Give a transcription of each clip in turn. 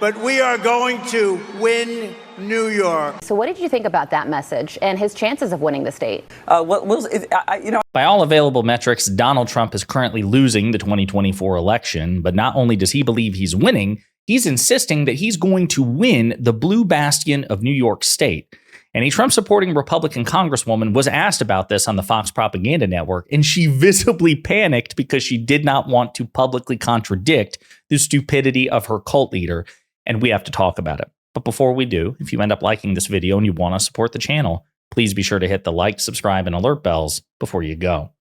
but we are going to win New York. So what did you think about that message and his chances of winning the state? By all available metrics, Donald Trump is currently losing the 2024 election. But not only does he believe he's winning, he's insisting that he's going to win the blue bastion of New York State. And a Trump-supporting Republican Congresswoman was asked about this on the Fox Propaganda Network, and she visibly panicked because she did not want to publicly contradict the stupidity of her cult leader. And we have to talk about it. But before we do, if you end up liking this video and you want to support the channel, please be sure to hit the like, subscribe, and alert bells before you go. All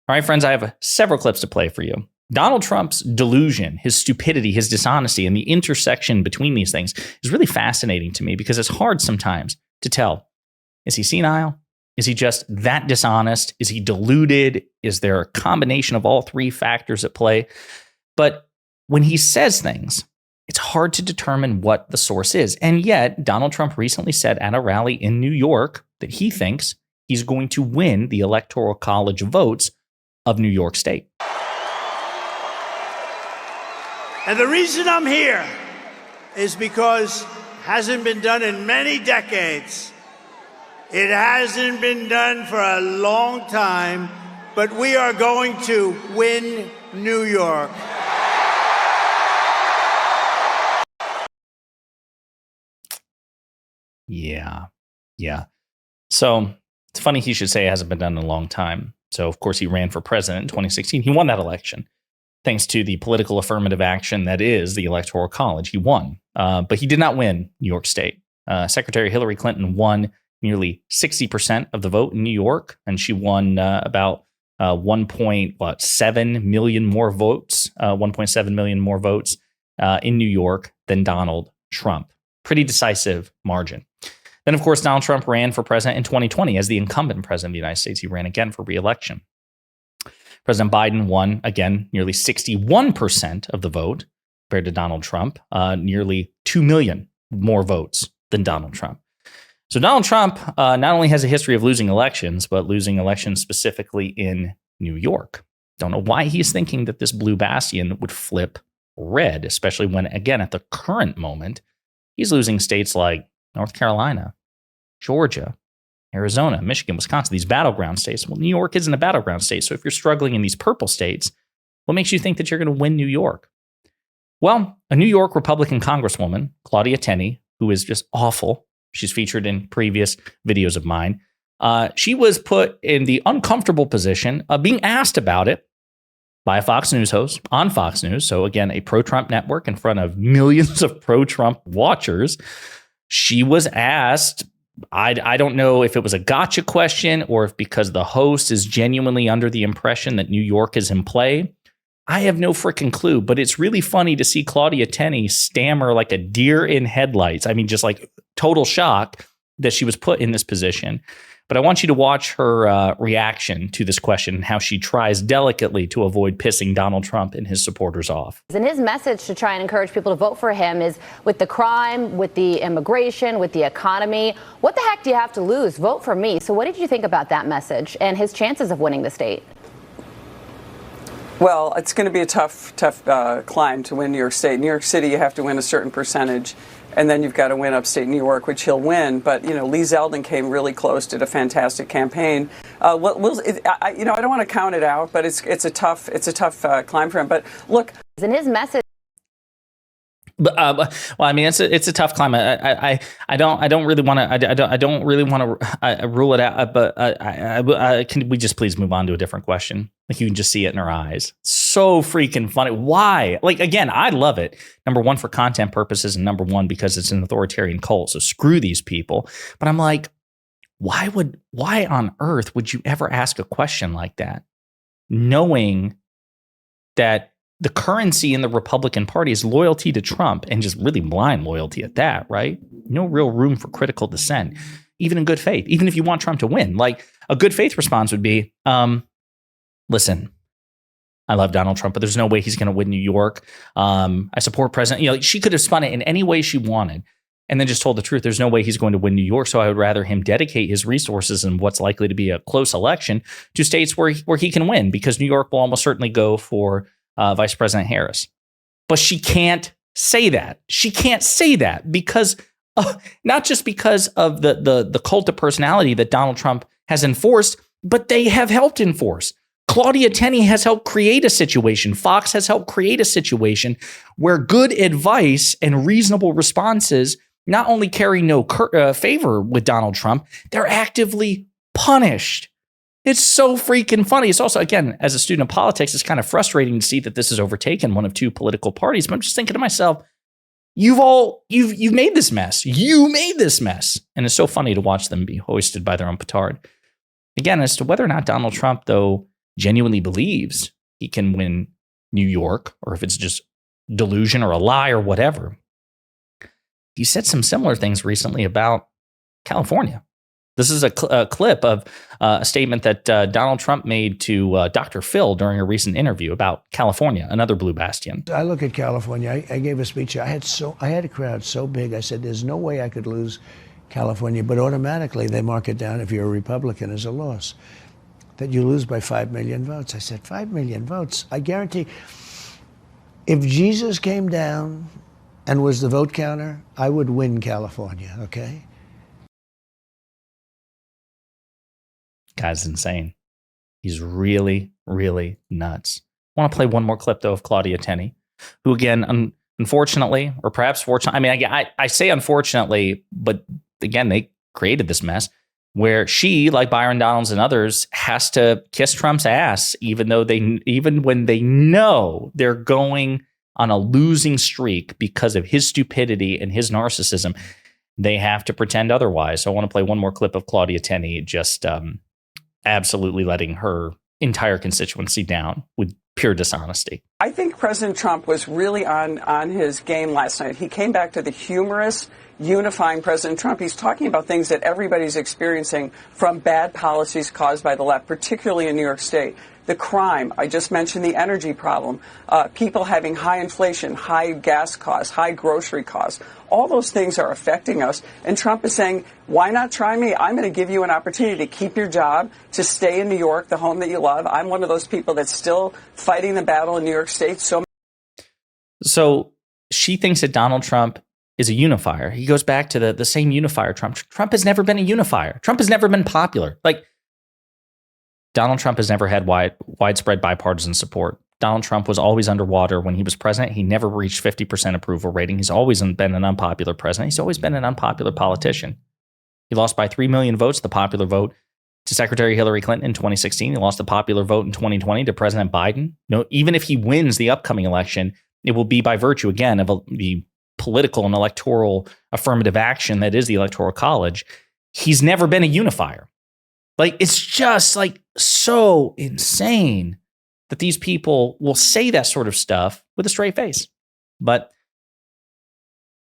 right, friends, I have several clips to play for you. Donald Trump's delusion, his stupidity, his dishonesty, and the intersection between these things is really fascinating to me because it's hard sometimes to tell. Is he senile? Is he just that dishonest? Is he deluded? Is there a combination of all three factors at play? But when he says things, it's hard to determine what the source is. And yet, Donald Trump recently said at a rally in New York that he thinks he's going to win the Electoral College votes of New York State. And the reason I'm here is because hasn't been done in many decades. It hasn't been done for a long time, but we are going to win New York. Yeah. So it's funny he should say it hasn't been done in a long time. So, of course, he ran for president in 2016. He won that election thanks to the political affirmative action that is the Electoral College. He won, but he did not win New York State. Secretary Hillary Clinton won nearly 60% of the vote in New York, and she won about 1.7 million more votes, 1.7 million more votes in New York than Donald Trump. Pretty decisive margin. Then, of course, Donald Trump ran for president in 2020 as the incumbent president of the United States. He ran again for re-election. President Biden won, again, nearly 61% of the vote compared to Donald Trump, nearly 2 million more votes than Donald Trump. So Donald Trump not only has a history of losing elections, but losing elections specifically in New York. Don't know why he's thinking that this blue bastion would flip red, especially when, again, at the current moment, he's losing states like North Carolina, Georgia, Arizona, Michigan, Wisconsin, these battleground states. Well, New York isn't a battleground state. So if you're struggling in these purple states, what makes you think that you're going to win New York? Well, a New York Republican Congresswoman, Claudia Tenney, who is just awful. She's featured in previous videos of mine. She was put in the uncomfortable position of being asked about it by a Fox News host on Fox News. So again, a pro-Trump network in front of millions of pro-Trump watchers. She was asked, I don't know if it was a gotcha question or if because the host is genuinely under the impression that New York is in play. I have no freaking clue, but it's really funny to see Claudia Tenney stammer like a deer in headlights. I mean, just like total shock that she was put in this position. But I want you to watch her reaction to this question and how she tries delicately to avoid pissing Donald Trump and his supporters off. And his message to try and encourage people to vote for him is with the crime, with the immigration, with the economy. What the heck do you have to lose? Vote for me. So what did you think about that message and his chances of winning the state? Well, it's going to be a tough climb to win New York State. New York City, you have to win a certain percentage, and then you've got to win upstate New York, which he'll win. But, you know, Lee Zeldin came really close, did a fantastic campaign. I don't want to count it out, but it's a tough climb for him. But look. And his message. But well, I mean, it's a tough climb. I don't really want to rule it out. But can we just please move on to a different question? Like you can just see it in her eyes. So freaking funny. Why? Like again, I love it. Number one for content purposes, and number one because it's an authoritarian cult. So screw these people. But I'm like, why on earth would you ever ask a question like that, knowing that the currency in the Republican Party is loyalty to Trump, and just really blind loyalty at that, right? No real room for critical dissent, even in good faith, even if you want Trump to win. Like a good faith response would be, listen, I love Donald Trump, but there's no way he's going to win New York. I support President. You know, she could have spun it in any way she wanted and then just told the truth. There's no way he's going to win New York. So I would rather him dedicate his resources in what's likely to be a close election to states where he can win, because New York will almost certainly go for Vice President Harris. But she can't say that. She can't say that because not just because of the cult of personality that Donald Trump has enforced, but they have helped enforce. Claudia Tenney has helped create a situation. Fox has helped create a situation where good advice and reasonable responses not only carry no favor with Donald Trump, they're actively punished. It's so freaking funny. It's also, again, as a student of politics, it's kind of frustrating to see that this has overtaken one of two political parties. But I'm just thinking to myself, you've made this mess. You made this mess. And it's so funny to watch them be hoisted by their own petard. Again, as to whether or not Donald Trump, though, genuinely believes he can win New York, or if it's just delusion or a lie or whatever. He said some similar things recently about California. This is a clip of a statement that Donald Trump made to Dr. Phil during a recent interview about California, another blue bastion. I look at California. I gave a speech. I had a crowd so big. I said, "There's no way I could lose California," but automatically they mark it down if you're a Republican as a loss. That you lose by 5 million votes. I said, 5 million votes. I guarantee, if Jesus came down and was the vote counter, I would win California, okay? Guy's insane. He's really, really nuts. I want to play one more clip, though, of Claudia Tenney, who, again, unfortunately, or perhaps fortunately, I mean, I say unfortunately, but again, they created this mess where she, like Byron Donalds and others, has to kiss Trump's ass, even when they know they're going on a losing streak because of his stupidity and his narcissism. They have to pretend otherwise. So I want to play one more clip of Claudia Tenney just absolutely letting her entire constituency down with pure dishonesty. I think President Trump was really on his game last night. He came back to the humorous, unifying President Trump. He's talking about things that everybody's experiencing from bad policies caused by the left, particularly in New York State. The crime, I just mentioned the energy problem, people having high inflation, high gas costs, high grocery costs. All those things are affecting us. And Trump is saying, why not try me? I'm going to give you an opportunity to keep your job, to stay in New York, the home that you love. I'm one of those people that's still fighting the battle in New York State. So she thinks that Donald Trump is a unifier. He goes back to the same unifier. Trump has never been a unifier. Trump has never been popular. Like, Donald Trump has never had widespread bipartisan support. Donald Trump was always underwater when he was president. He never reached 50% approval rating. He's always been an unpopular president. He's always been an unpopular politician. He lost by 3 million votes, the popular vote, to Secretary Hillary Clinton in 2016. He lost the popular vote in 2020 to President Biden. No, even if he wins the upcoming election, it will be by virtue, again, of the political and electoral affirmative action that is the Electoral College. He's never been a unifier. Like, it's just like so insane that these people will say that sort of stuff with a straight face. But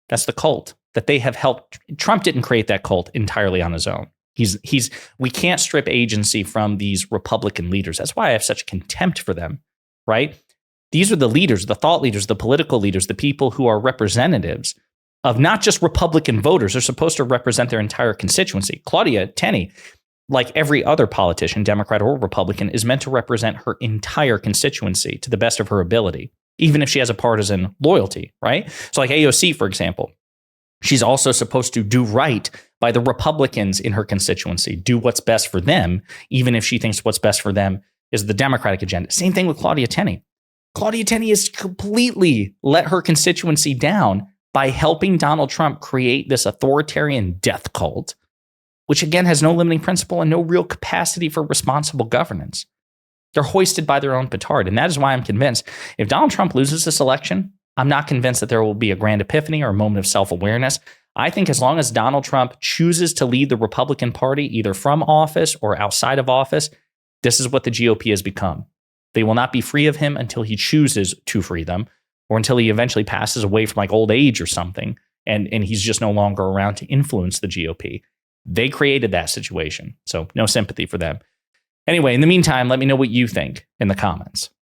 that's the cult that they have helped. Trump didn't create that cult entirely on his own. We can't strip agency from these Republican leaders. That's why I have such contempt for them, right? These are the leaders, the thought leaders, the political leaders, the people who are representatives of not just Republican voters. They're supposed to represent their entire constituency. Claudia Tenney, like every other politician, Democrat or Republican, is meant to represent her entire constituency to the best of her ability, even if she has a partisan loyalty, right? So like AOC, for example, she's also supposed to do right by the Republicans in her constituency, do what's best for them, even if she thinks what's best for them is the Democratic agenda. Same thing with Claudia Tenney. Claudia Tenney has completely let her constituency down by helping Donald Trump create this authoritarian death cult, which again has no limiting principle and no real capacity for responsible governance. They're hoisted by their own petard. And that is why I'm convinced if Donald Trump loses this election, I'm not convinced that there will be a grand epiphany or a moment of self-awareness. I think as long as Donald Trump chooses to lead the Republican Party, either from office or outside of office, this is what the GOP has become. They will not be free of him until he chooses to free them, or until he eventually passes away from like old age or something, and he's just no longer around to influence the GOP. They created that situation, so no sympathy for them. Anyway, in the meantime, let me know what you think in the comments.